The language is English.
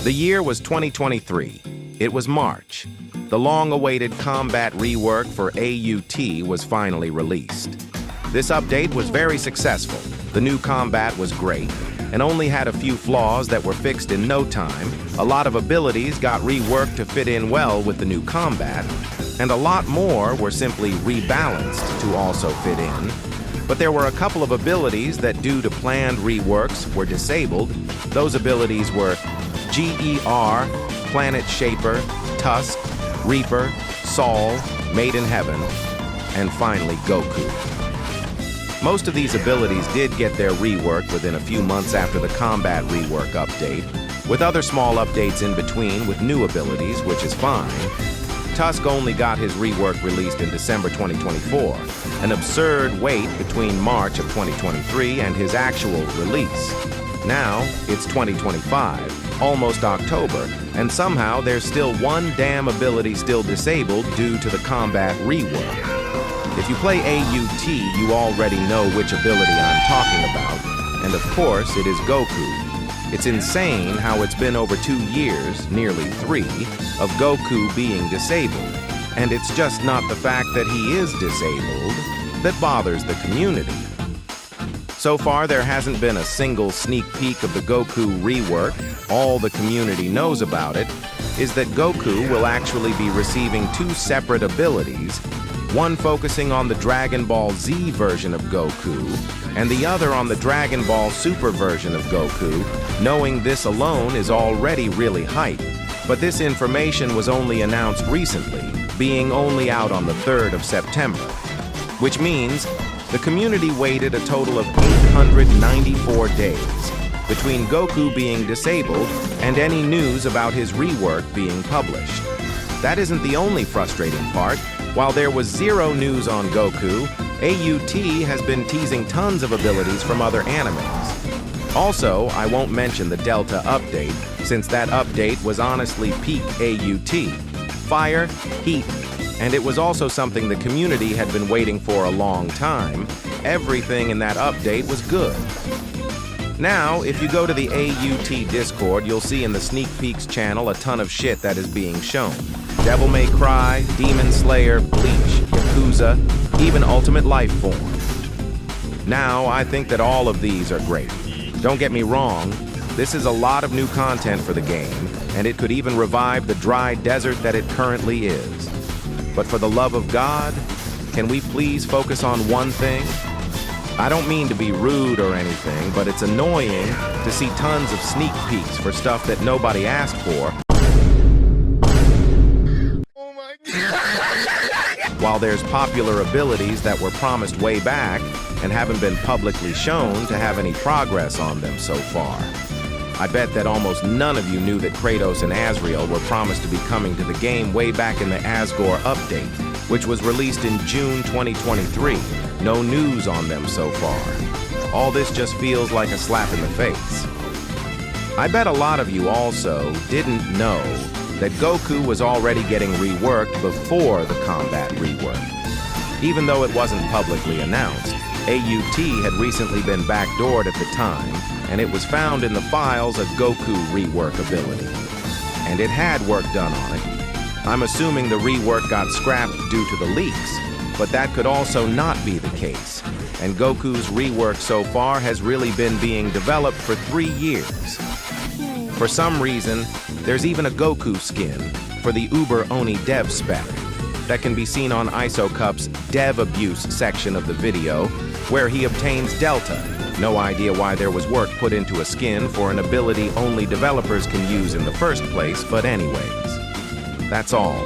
The year was 2023. It was March. The long-awaited combat rework for AUT was finally released. This update was very successful. The new combat was great, and only had a few flaws that were fixed in no time. A lot of abilities got reworked to fit in well with the new combat, and a lot more were simply rebalanced to also fit in. But there were a couple of abilities that, due to planned reworks, were disabled. Those abilities were GER, Planet Shaper, Tusk, Reaper, Sol, Made in Heaven, and finally Goku. Most of these abilities did get their rework within a few months after the combat rework update, with other small updates in between with new abilities, which is fine. Tusk only got his rework released in December 2024, an absurd wait between March of 2023 and his actual release. Now, it's 2025, almost October, and somehow there's still one damn ability still disabled due to the combat rework. If you play AUT, you already know which ability I'm talking about, and of course it is Goku. It's insane how it's been over 2 years, nearly 3, of Goku being disabled, and it's just not the fact that he is disabled that bothers the community. So far, there hasn't been a single sneak peek of the Goku rework. All the community knows about it is that Goku will actually be receiving 2 separate abilities, one focusing on the Dragon Ball Z version of Goku, and the other on the Dragon Ball Super version of Goku. Knowing this alone is already really hype, but this information was only announced recently, being only out on the 3rd of September, which means the community waited a total of 894 days between Goku being disabled and any news about his rework being published. That isn't the only frustrating part. While there was 0 news on Goku, AUT has been teasing tons of abilities from other animes. Also, I won't mention the Delta update, since that update was honestly peak AUT. Fire, heat, and it was also something the community had been waiting for a long time. Everything in that update was good. Now, if you go to the AUT Discord, you'll see in the Sneak Peeks channel a ton of shit that is being shown. Devil May Cry, Demon Slayer, Bleach, Yakuza, even Ultimate Life Form. Now, I think that all of these are great. Don't get me wrong, this is a lot of new content for the game, and it could even revive the dry desert that it currently is. But for the love of God, can we please focus on one thing? I don't mean to be rude or anything, but it's annoying to see tons of sneak peeks for stuff that nobody asked for. While there's popular abilities that were promised way back and haven't been publicly shown to have any progress on them so far. I bet that almost none of you knew that Kratos and Asriel were promised to be coming to the game way back in the Asgore update, which was released in June 2023. No news on them so far. All this just feels like a slap in the face. I bet a lot of you also didn't know that Goku was already getting reworked before the combat rework. Even though it wasn't publicly announced, AUT had recently been backdoored at the time, and it was found in the files a Goku rework ability. And it had work done on it. I'm assuming the rework got scrapped due to the leaks, but that could also not be the case. And Goku's rework so far has really been being developed for 3 years. For some reason, there's even a Goku skin for the Uber Oni dev spec that can be seen on IsoCup's dev abuse section of the video, where he obtains Delta. No idea why there was work put into a skin for an ability only developers can use in the first place, but anyways. That's all.